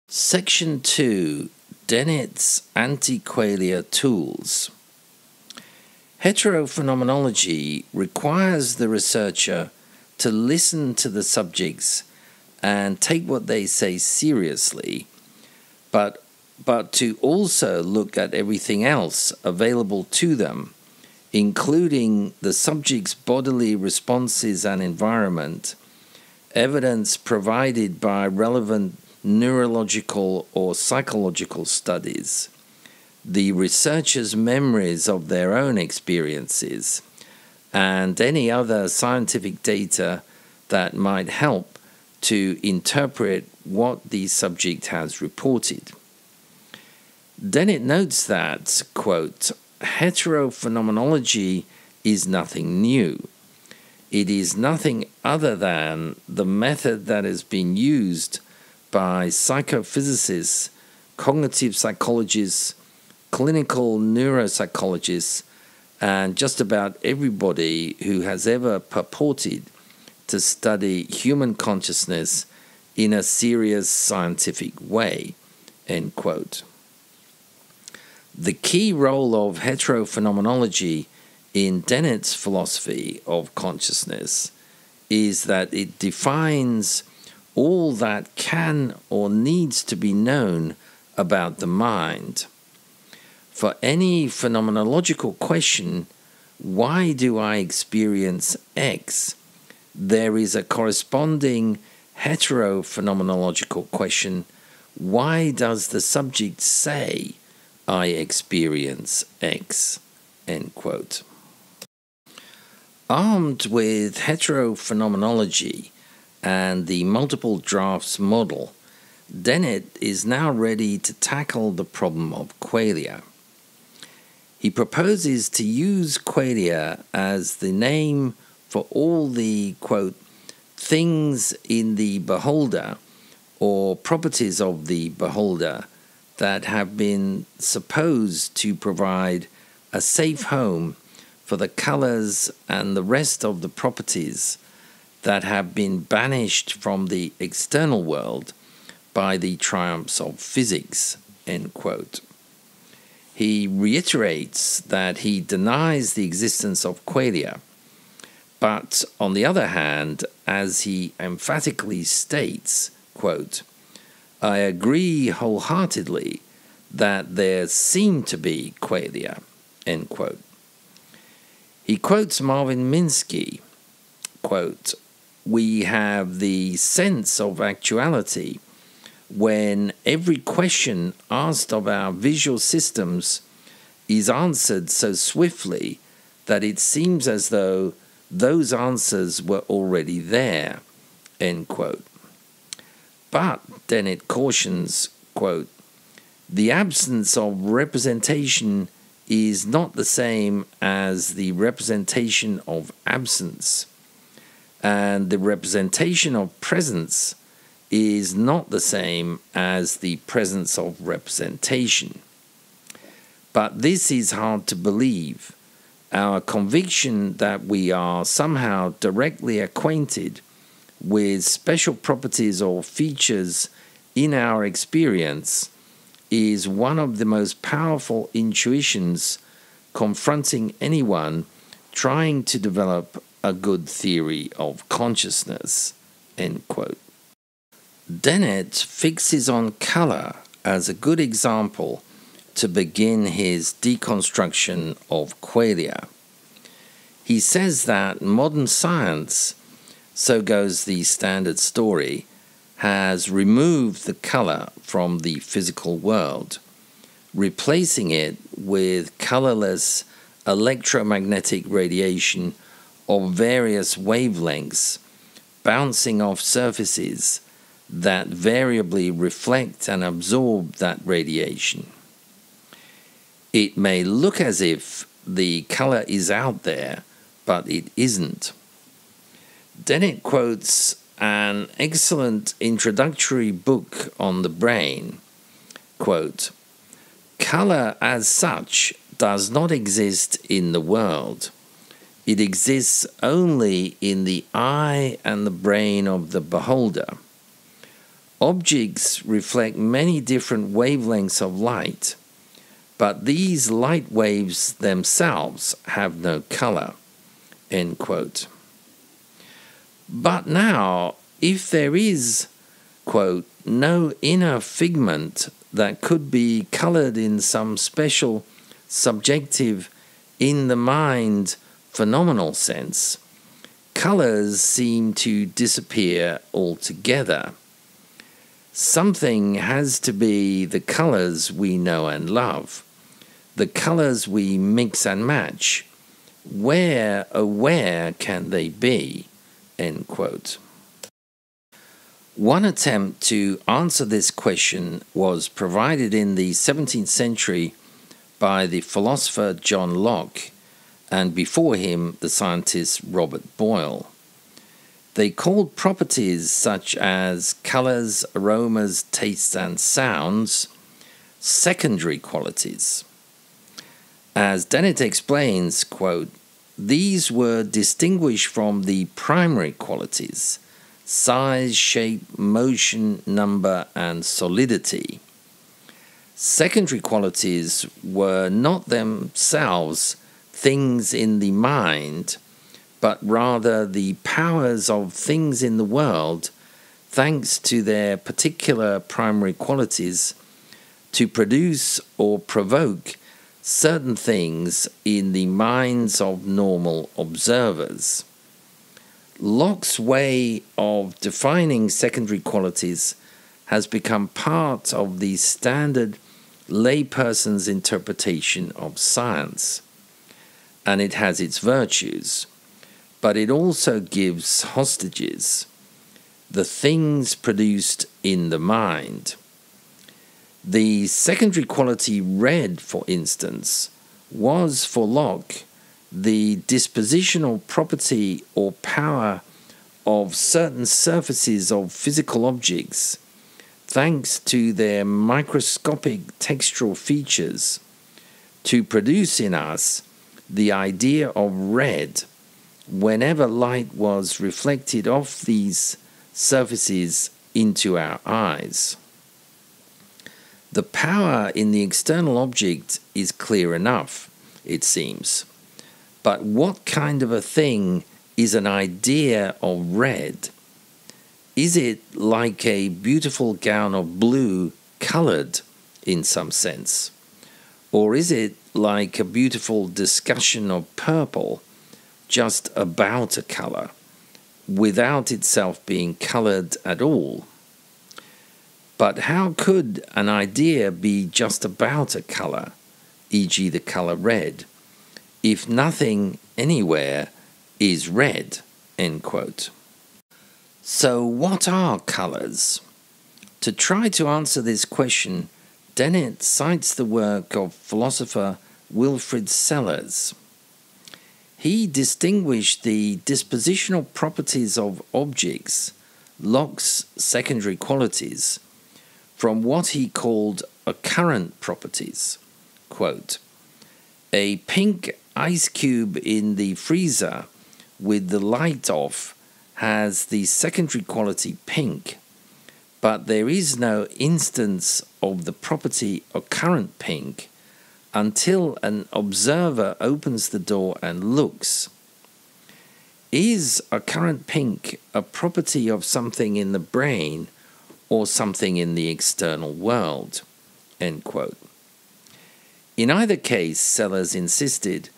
Section 2. Dennett's Anti-Qualia Tools. Heterophenomenology requires the researcher to listen to the subjects and take what they say seriously, but to also look at everything else available to them, including the subject's bodily responses and environment, evidence provided by relevant neurological or psychological studies, the researcher's memories of their own experiences, and any other scientific data that might help to interpret what the subject has reported. Dennett notes that, quote, heterophenomenology is nothing new. It is nothing other than the method that has been used by psychophysicists, cognitive psychologists, clinical neuropsychologists, and just about everybody who has ever purported to study human consciousness in a serious scientific way, end quote. The key role of heterophenomenology in Dennett's philosophy of consciousness is that it defines all that can or needs to be known about the mind. For any phenomenological question, why do I experience X? There is a corresponding heterophenomenological question, why does the subject say I experience X? End quote. Armed with heterophenomenology and the multiple drafts model, Dennett is now ready to tackle the problem of qualia. He proposes to use qualia as the name for all the, quote, things in the beholder or properties of the beholder that have been supposed to provide a safe home for the colors and the rest of the properties that have been banished from the external world by the triumphs of physics, end quote. He reiterates that he denies the existence of qualia, but on the other hand, as he emphatically states, quote, I agree wholeheartedly that there seem to be qualia, end quote. He quotes Marvin Minsky, quote, we have the sense of actuality when every question asked of our visual systems is answered so swiftly that it seems as though those answers were already there, end quote. But, Dennett cautions, quote, the absence of representation is not the same as the representation of absence, and the representation of presence is not the same as the presence of representation. But this is hard to believe. Our conviction that we are somehow directly acquainted with special properties or features in our experience is one of the most powerful intuitions confronting anyone trying to develop a good theory of consciousness, end quote. Dennett fixes on color as a good example to begin his deconstruction of qualia. He says that modern science, so goes the standard story, has removed the color from the physical world, replacing it with colorless electromagnetic radiation of various wavelengths bouncing off surfaces that variably reflect and absorb that radiation. It may look as if the color is out there, but it isn't. Dennett quotes an excellent introductory book on the brain, quote, color as such does not exist in the world. It exists only in the eye and the brain of the beholder. Objects reflect many different wavelengths of light, but these light waves themselves have no color." End quote. But now, if there is, quote, "no inner figment that could be colored in some special, subjective, in the mind, phenomenal sense, colors seem to disappear altogether. Something has to be the colors we know and love, the colors we mix and match. Where, oh where can they be?" End quote. One attempt to answer this question was provided in the 17th century by the philosopher John Locke, and before him the scientist Robert Boyle. They called properties such as colors, aromas, tastes, and sounds secondary qualities. As Dennett explains, quote, "These were distinguished from the primary qualities, size, shape, motion, number, and solidity. Secondary qualities were not themselves things in the mind, but rather the powers of things in the world, thanks to their particular primary qualities, to produce or provoke certain things in the minds of normal observers." Locke's way of defining secondary qualities has become part of the standard layperson's interpretation of science, and it has its virtues, but it also gives hostages, the things produced in the mind. The secondary quality red, for instance, was for Locke the dispositional property or power of certain surfaces of physical objects, thanks to their microscopic textural features, to produce in us the idea of red whenever light was reflected off these surfaces into our eyes. The power in the external object is clear enough, it seems. But what kind of a thing is an idea of red? Is it like a beautiful gown of blue colored in some sense? Or is it like a beautiful discussion of purple, just about a color, without itself being colored at all? But how could an idea be just about a color, e.g. the color red, if nothing anywhere is red? End quote. So what are colors? To try to answer this question, Dennett cites the work of philosopher Wilfrid Sellars. He distinguished the dispositional properties of objects, Locke's secondary qualities, from what he called occurrent properties. Quote, "A pink ice cube in the freezer with the light off has the secondary quality pink, but there is no instance of the property occurrent pink until an observer opens the door and looks. Is occurrent pink a property of something in the brain or something in the external world?" End quote. In either case, Sellars insisted,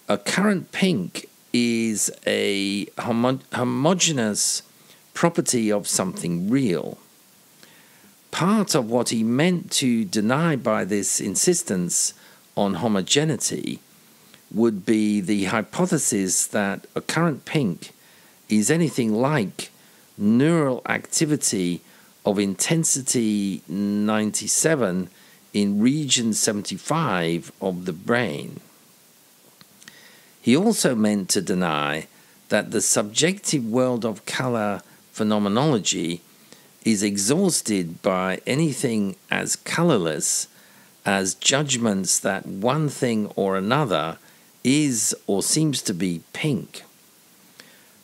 occurrent pink is a homogeneous property of something real. Part of what he meant to deny by this insistence on homogeneity would be the hypothesis that occurrent pink is anything like neural activity of intensity 97 in region 75 of the brain. He also meant to deny that the subjective world of color phenomenology is exhausted by anything as colorless as judgments that one thing or another is or seems to be pink.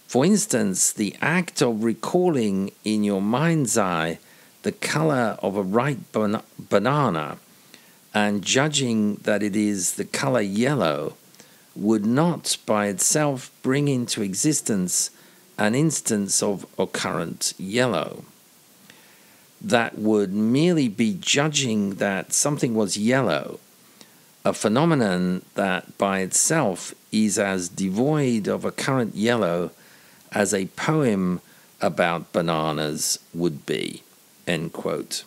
For instance, the act of recalling in your mind's eye the color of a ripe banana and judging that it is the color yellow would not by itself bring into existence an instance of occurrent yellow. That would merely be judging that something was yellow, a phenomenon that by itself is as devoid of occurrent yellow as a poem about bananas would be." End quote.